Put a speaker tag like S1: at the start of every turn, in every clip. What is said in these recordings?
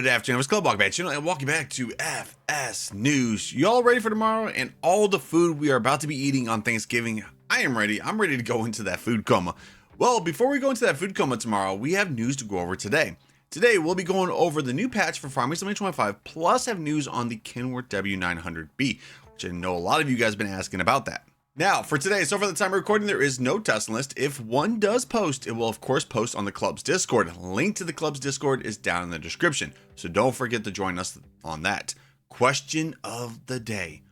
S1: Good afternoon, FSClub. Welcome back, channel, and welcome back to FS News. You all ready for tomorrow and all the food we are about to be eating on Thanksgiving? I am ready. I'm ready to go into that food coma. Well, before we go into that food coma tomorrow, we have news to go over today. Today, we'll be going over the new patch for Farming Simulator 25, plus have news on the Kenworth W900B, which I know a lot of you guys have been asking about that. Now, for today, so for the time of recording, there is no testing list. If one does post, it will of course post on the club's Discord. Link to the club's Discord is down in the description, so don't forget to join us on that. Question of the day.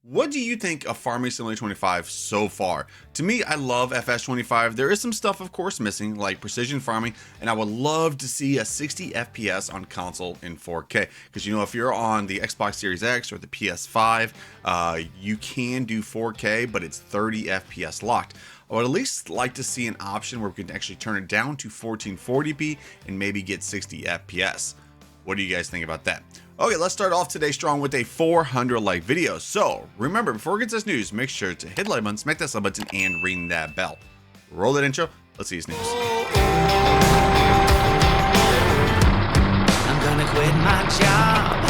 S1: What do you think of Farming Simulator 25 so far? To me, I love FS25. There is some stuff, of course, missing, like precision farming, and I would love to see a 60 FPS on console in 4K. Because, you know, if you're on the Xbox Series X or the PS5, you can do 4K, but it's 30 FPS locked. I would at least like to see an option where we can actually turn it down to 1440p and maybe get 60 FPS. What do you guys think about that? Okay, let's start off today strong with a 400 like video. So remember, before we get to this news, make sure to hit the like button, smack that sub button, and ring that bell. Roll that intro. Let's see this news.
S2: I'm gonna quit my job.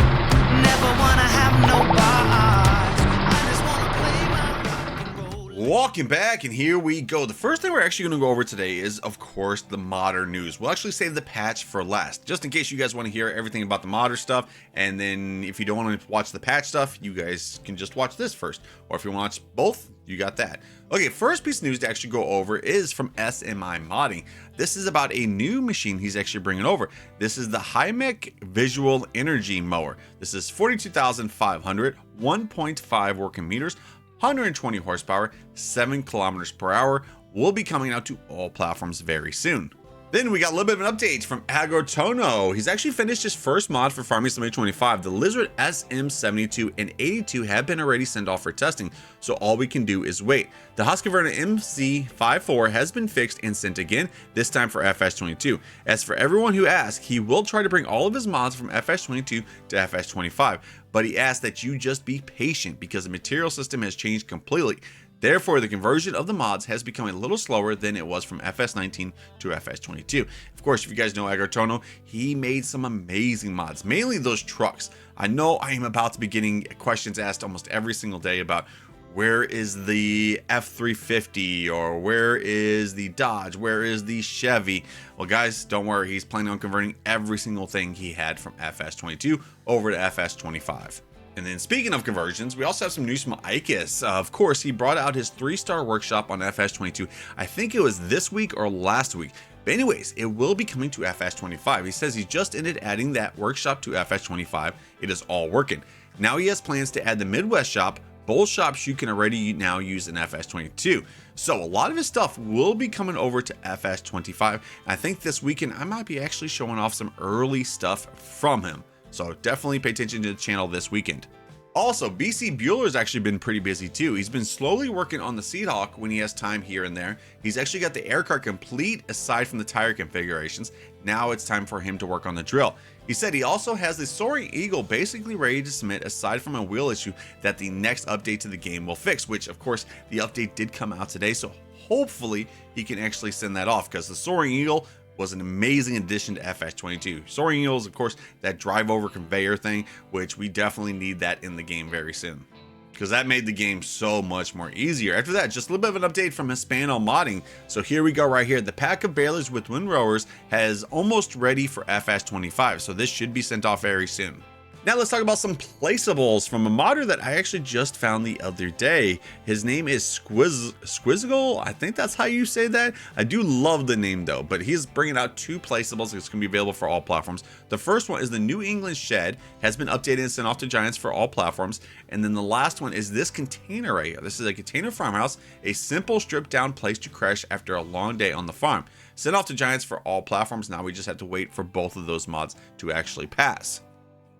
S2: Never wanna have no bars. I just wanna play my rock and roll.
S1: Welcome back, and here we go. The first thing we're actually going to go over today is, of course, the modder news. We'll actually save the patch for last, just in case you guys want to hear everything about the modder stuff. And then if you don't want to watch the patch stuff, you guys can just watch this first. Or if you want to watch both, you got that. Okay, first piece of news to actually go over is from SMI Modding. This is about a new machine he's actually bringing over. This is the Hymec Visual Energy Mower. This is 42,500, 1.5 working meters, 120 horsepower, 7 kilometers per hour, will be coming out to all platforms very soon. Then we got a little bit of an update from Auger. He's actually finished his first mod for Farming Simulator 25. The Lizard SM72 and 82 have been already sent off for testing, so all we can do is wait. The Husqvarna MC54 has been fixed and sent again, this time for FS22. As for everyone who asked, he will try to bring all of his mods from FS22 to FS25, but he asked that you just be patient because the material system has changed completely. Therefore, the conversion of the mods has become a little slower than it was from FS19 to FS22. Of course, if you guys know Auger, he made some amazing mods, mainly those trucks. I know I am about to be getting questions asked almost every single day about where is the F350 or where is the Dodge, where is the Chevy? Well, guys, don't worry. He's planning on converting every single thing he had from FS22 over to FS25. And then speaking of conversions, we also have some news from Icus. Of course, he brought out his 3-star workshop on FS22. I think it was this week or last week. But anyways, it will be coming to FS25. He says he just ended adding that workshop to FS25. It is all working. Now he has plans to add the Midwest shop. Both shops you can already now use in FS22. So a lot of his stuff will be coming over to FS25. I think this weekend I might be actually showing off some early stuff from him. So definitely pay attention to the channel this weekend. Also, BC Bueller's actually been pretty busy too. He's been slowly working on the Seahawk when he has time here and there. He's actually got the air car complete aside from the tire configurations. Now it's time for him to work on the drill. He said he also has the Soaring Eagle basically ready to submit aside from a wheel issue that the next update to the game will fix, which of course the update did come out today. So hopefully he can actually send that off because the Soaring Eagle was an amazing addition to FS22. Soaring Eagles, of course, that drive over conveyor thing, which we definitely need that in the game very soon, because that made the game so much more easier. After that, just a little bit of an update from Hispano Modding. So here we go right here. The pack of balers with windrowers has almost ready for FS25, so this should be sent off very soon. Now let's talk about some placeables from a modder that I actually just found the other day. His name is Squizzigle. I think that's how you say that. I do love the name though, but he's bringing out 2 placeables. It's going to be available for all platforms. The first one is the New England Shed, has been updated and sent off to Giants for all platforms. And then the last one is this container right here. This is a container farmhouse, a simple stripped down place to crash after a long day on the farm. Sent off to Giants for all platforms. Now we just have to wait for both of those mods to actually pass.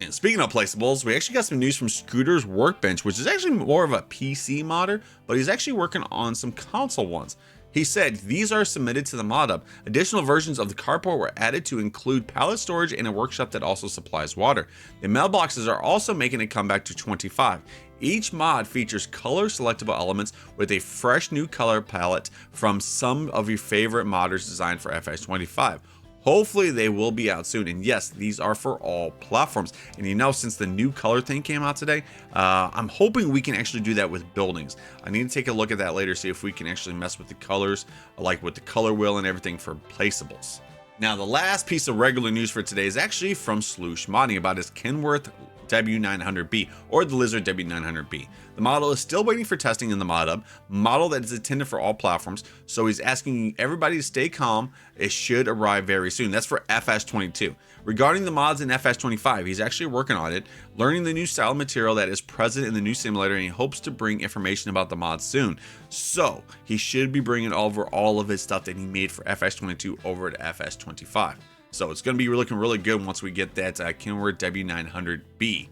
S1: And speaking of placeables, we actually got some news from Scooter's Workbench, which is actually more of a PC modder, but he's actually working on some console ones. He said these are submitted to the mod hub. Additional versions of the carport were added to include pallet storage and a workshop that also supplies water. The mailboxes are also making a comeback to 25. Each mod features color selectable elements with a fresh new color palette from some of your favorite modders designed for FS25. Hopefully they will be out soon. And yes, these are for all platforms. And you know, since the new color thing came out today, I'm hoping we can actually do that with buildings. I need to take a look at that later, see if we can actually mess with the colors, like with the color wheel and everything for placeables. Now, the last piece of regular news for today is actually from Sloosh Modding about his Kenworth W900B or the Lizard W900B. The model is still waiting for testing in the mod hub, model that is intended for all platforms, so he's asking everybody to stay calm. It should arrive very soon. That's for FS22. Regarding the mods in FS25, he's actually working on it, learning the new style material that is present in the new simulator, and he hopes to bring information about the mods soon. So he should be bringing over all of his stuff that he made for FS22 over to FS25. So it's going to be looking really good once we get that Kenworth W900B.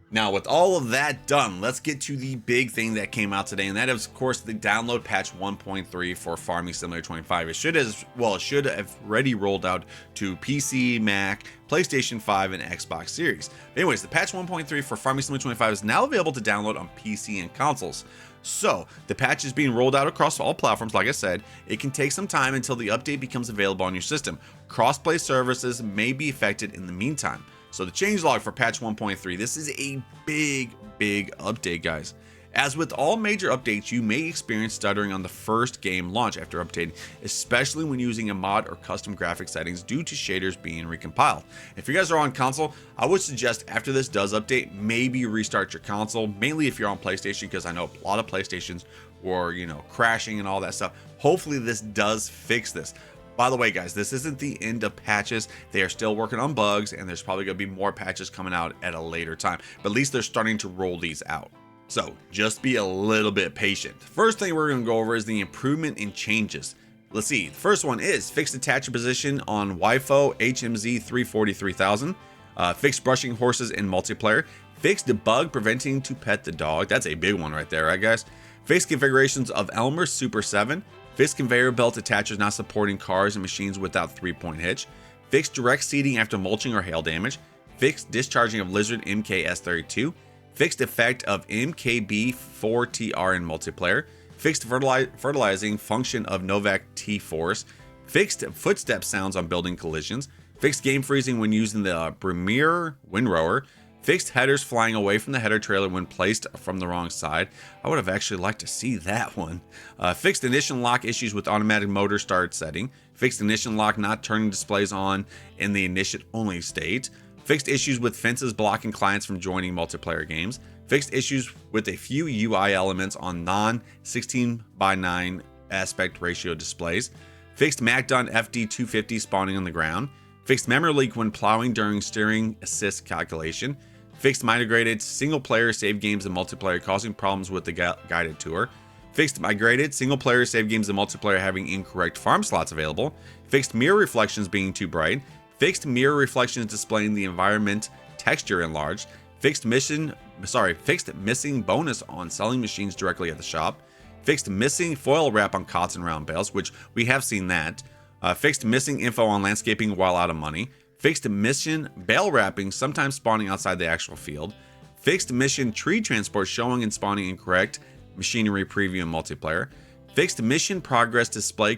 S1: Now, with all of that done, let's get to the big thing that came out today, and that is, of course, the download patch 1.3 for Farming Simulator 25. It should have already rolled out to PC, Mac, PlayStation 5, and Xbox Series. But anyways, the patch 1.3 for Farming Simulator 25 is now available to download on PC and consoles. So the patch is being rolled out across all platforms. Like I said, it can take some time until the update becomes available on your system. Crossplay services may be affected in the meantime. So the changelog for patch 1.3, this is a big update, guys. As with all major updates, you may experience stuttering on the first game launch after updating, especially when using a mod or custom graphic settings due to shaders being recompiled. If you guys are on console, I would suggest after this does update, maybe restart your console, mainly if you're on PlayStation, because I know a lot of PlayStations were, crashing and all that stuff. Hopefully this does fix this. By the way, guys, this isn't the end of patches. They are still working on bugs, and there's probably going to be more patches coming out at a later time. But at least they're starting to roll these out. So just be a little bit patient. First thing we're going to go over is the improvement in changes. Let's see. The first one is fixed attachment position on WIFO HMZ 340-3000. Fixed brushing horses in multiplayer. Fixed bug preventing to pet the dog. That's a big one right there, right, guys? Fixed configurations of Elmer Super 7. Fixed conveyor belt attachers not supporting cars and machines without 3-point hitch. Fixed direct seating after mulching or hail damage. Fixed discharging of Lizard MKS32. Fixed effect of MKB4TR in multiplayer. Fixed fertilizing function of Novak TForce. Fixed footstep sounds on building collisions. Fixed game freezing when using the Premier windrower. Fixed headers flying away from the header trailer when placed from the wrong side. I would have actually liked to see that one. Fixed ignition lock issues with automatic motor start setting. Fixed ignition lock not turning displays on in the ignition only state. Fixed issues with fences blocking clients from joining multiplayer games. Fixed issues with a few UI elements on non-16:9 aspect ratio displays. Fixed MacDon FD250 spawning on the ground. Fixed memory leak when plowing during steering assist calculation. Fixed migrated single player save games and multiplayer causing problems with the guided tour. Fixed migrated single player save games and multiplayer having incorrect farm slots available. Fixed mirror reflections being too bright. Fixed mirror reflections displaying the environment texture enlarged. Fixed missing bonus on selling machines directly at the shop. Fixed missing foil wrap on cots and round bales, which we have seen that. Fixed missing info on landscaping while out of money. Fixed mission bale wrapping sometimes spawning outside the actual field. Fixed mission tree transport showing and spawning incorrect machinery preview and multiplayer. Fixed mission progress display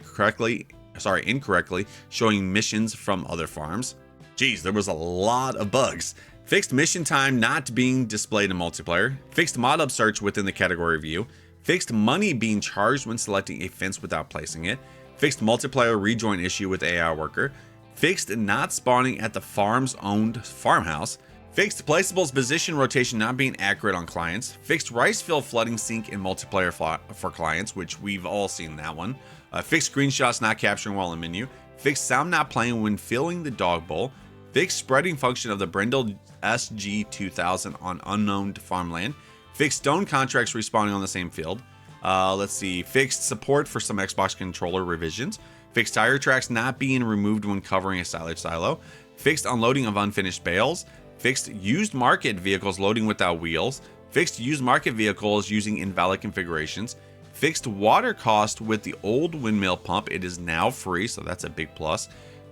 S1: incorrectly showing missions from other farms. Geez, there was a lot of bugs. Fixed mission time not being displayed in multiplayer. Fixed mod up search within the category view. Fixed money being charged when selecting a fence without placing it. Fixed multiplayer rejoin issue with AI worker. Fixed not spawning at the farm's owned farmhouse. Fixed placeables position rotation not being accurate on clients. Fixed rice field flooding sync in multiplayer for clients, which we've all seen that one. Fixed screenshots not capturing while in menu. Fixed sound not playing when filling the dog bowl. Fixed spreading function of the Brindle SG2000 on unknown farmland. Fixed stone contracts respawning on the same field. Let's see. Fixed support for some Xbox controller revisions. Fixed tire tracks not being removed when covering a silage silo. Fixed unloading of unfinished bales. Fixed used market vehicles loading without wheels. Fixed used market vehicles using invalid configurations. Fixed water cost with the old windmill pump. It is now free, so that's a big plus.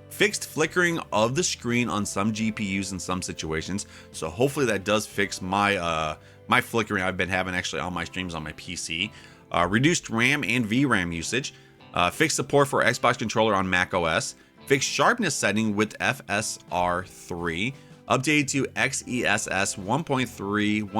S1: Fixed flickering of the screen on some GPUs in some situations. So hopefully that does fix my my flickering I've been having actually on my streams on my PC. Reduced RAM and VRAM usage. Fixed support for Xbox controller on Mac OS. fixed sharpness setting with FSR3, updated to XESS 1.3,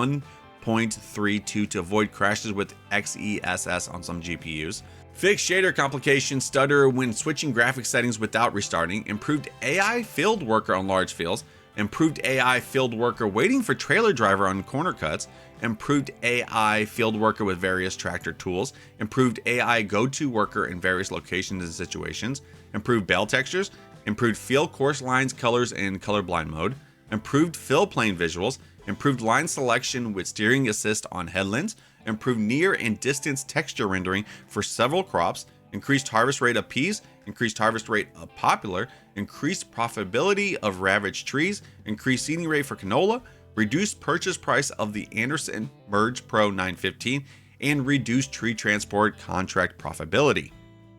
S1: 1.32 to avoid crashes with XESS on some GPUs. Fixed shader complication stutter when switching graphics settings without restarting, improved AI field worker on large fields, improved AI field worker waiting for trailer driver on corner cuts, improved AI field worker with various tractor tools, improved AI go-to worker in various locations and situations, improved bell textures, improved field course lines, colors in colorblind mode, improved fill plane visuals, improved line selection with steering assist on headlands, improved near and distance texture rendering for several crops, increased harvest rate of peas, increased harvest rate of popular, increased profitability of ravaged trees, increased seeding rate for canola, reduced purchase price of the Anderson Merge Pro 915, and reduced tree transport contract profitability.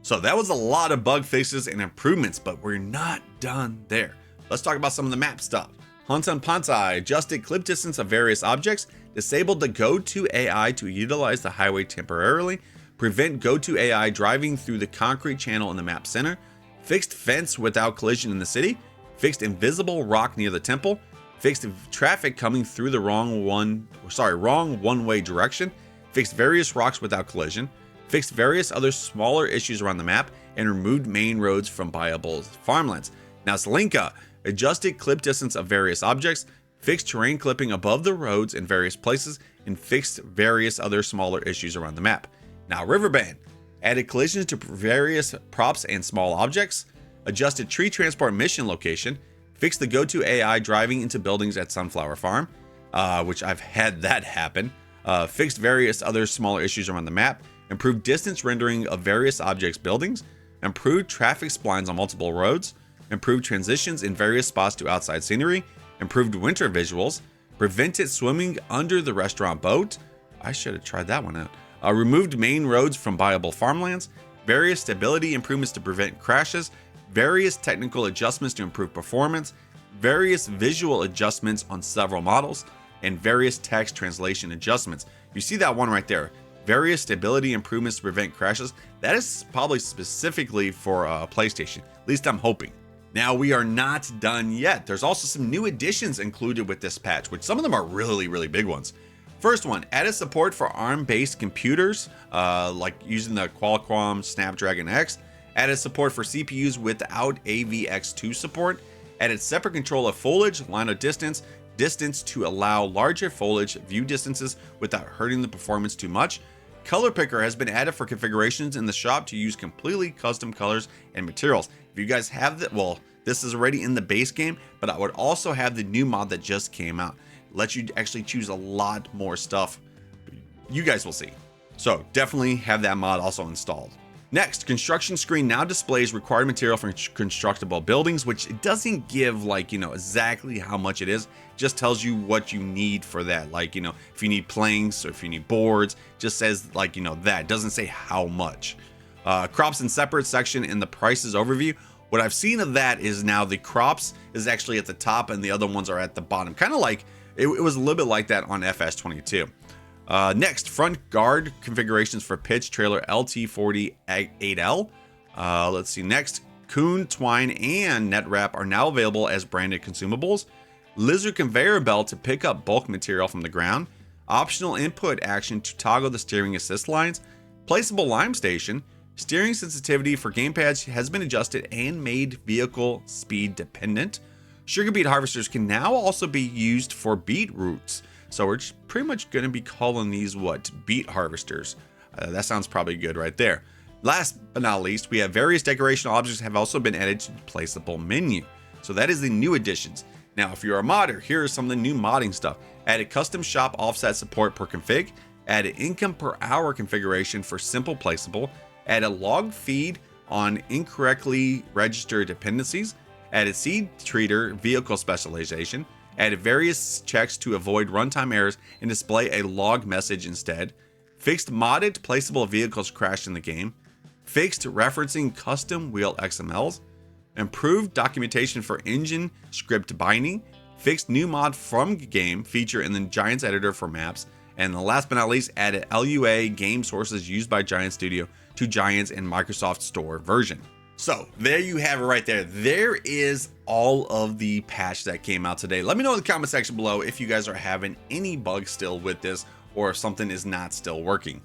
S1: So that was a lot of bug fixes and improvements, but we're not done there. Let's talk about some of the map stuff. Hantan Pantai adjusted clip distance of various objects, disabled the go-to AI to utilize the highway temporarily, prevent go-to AI driving through the concrete channel in the map center, fixed fence without collision in the city, fixed invisible rock near the temple, fixed traffic coming through the wrong one-way direction, fixed various rocks without collision, fixed various other smaller issues around the map, and removed main roads from viable farmlands. Now Slinka adjusted clip distance of various objects, fixed terrain clipping above the roads in various places, and fixed various other smaller issues around the map. Now Riverband added collisions to various props and small objects, adjusted tree transport mission location, fixed the go-to AI driving into buildings at Sunflower Farm, which I've had that happen, fixed various other smaller issues around the map, improved distance rendering of various objects buildings, improved traffic splines on multiple roads, improved transitions in various spots to outside scenery, improved winter visuals, prevented swimming under the restaurant boat. I should have tried that one out. Removed main roads from viable farmlands, various stability improvements to prevent crashes, various technical adjustments to improve performance, various visual adjustments on several models, and various text translation adjustments. You see that one right there. Various stability improvements to prevent crashes. That is probably specifically for PlayStation. At least I'm hoping. Now we are not done yet. There's also some new additions included with this patch, which some of them are really big ones. First one, added support for ARM-based computers, like using the Qualcomm Snapdragon X. Added support for CPUs without AVX2 support. Added separate control of foliage, line of distance to allow larger foliage view distances without hurting the performance too much. Color picker has been added for configurations in the shop to use completely custom colors and materials. If you guys have that, well, this is already in the base game, but I would also have the new mod that just came out. Let you actually choose a lot more stuff. You guys will see. So definitely have that mod also installed. Next, construction screen now displays required material for constructible buildings, which it doesn't give exactly how much it is. It just tells you what you need for that. If you need planks or if you need boards, just says that. It doesn't say how much. Crops and separate section in the prices overview. What I've seen of that is now the crops is actually at the top and the other ones are at the bottom. Kind of like, it was a little bit like that on FS22. Next, front guard configurations for pitch trailer LT48L. Let's see. Next, Coon, Twine, and Net Wrap are now available as branded consumables. Lizard conveyor belt to pick up bulk material from the ground. Optional input action to toggle the steering assist lines. Placeable lime station. Steering sensitivity for gamepads has been adjusted and made vehicle speed dependent. Sugar beet harvesters can now also be used for beetroots. So we're pretty much going to be calling these beet harvesters. That sounds probably good right there. Last but not least, we have various decoration objects have also been added to the placeable menu. So that is the new additions. Now, if you're a modder, here is some of the new modding stuff. Added custom shop offset support per config. Added income per hour configuration for simple placeable. Added log feed on incorrectly registered dependencies. Added seed treater vehicle specialization. Added various checks to avoid runtime errors and display a log message instead. Fixed modded placeable vehicles crash in the game. Fixed referencing custom wheel XMLs. Improved documentation for engine script binding. Fixed new mod from game feature in the Giants editor for maps. And the last but not least, added LUA game sources used by Giant Studio to Giants and Microsoft Store version. So there you have it right there. There is all of the patch that came out today. Let me know in the comment section below if you guys are having any bugs still with this, or if something is not still working.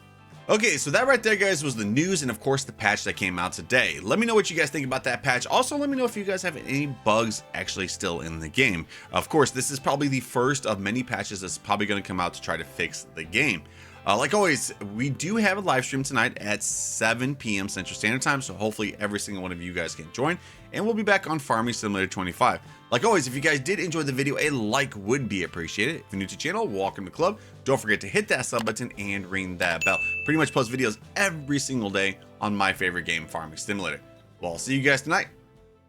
S1: Okay, so that right there, guys, was the news and of course the patch that came out today. Let me know what you guys think about that patch. Also, let me know if you guys have any bugs actually still in the game. Of course, this is probably the first of many patches that's probably going to come out to try to fix the game. Like always, we do have a live stream tonight at 7 p.m. Central Standard Time, so hopefully every single one of you guys can join, and we'll be back on Farming Simulator 25. Like always, if you guys did enjoy the video, a like would be appreciated. If you're new to the channel, welcome to the club. Don't forget to hit that sub button and ring that bell. Pretty much post videos every single day on my favorite game, Farming Simulator. Well, I'll see you guys tonight.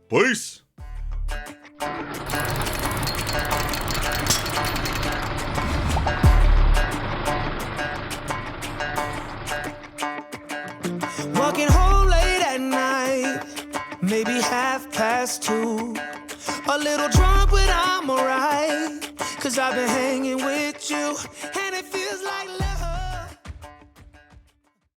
S1: Peace!
S2: Walking home late at night, maybe 2:30. A little drunk, but I'm alright, 'cause I've been hanging with you.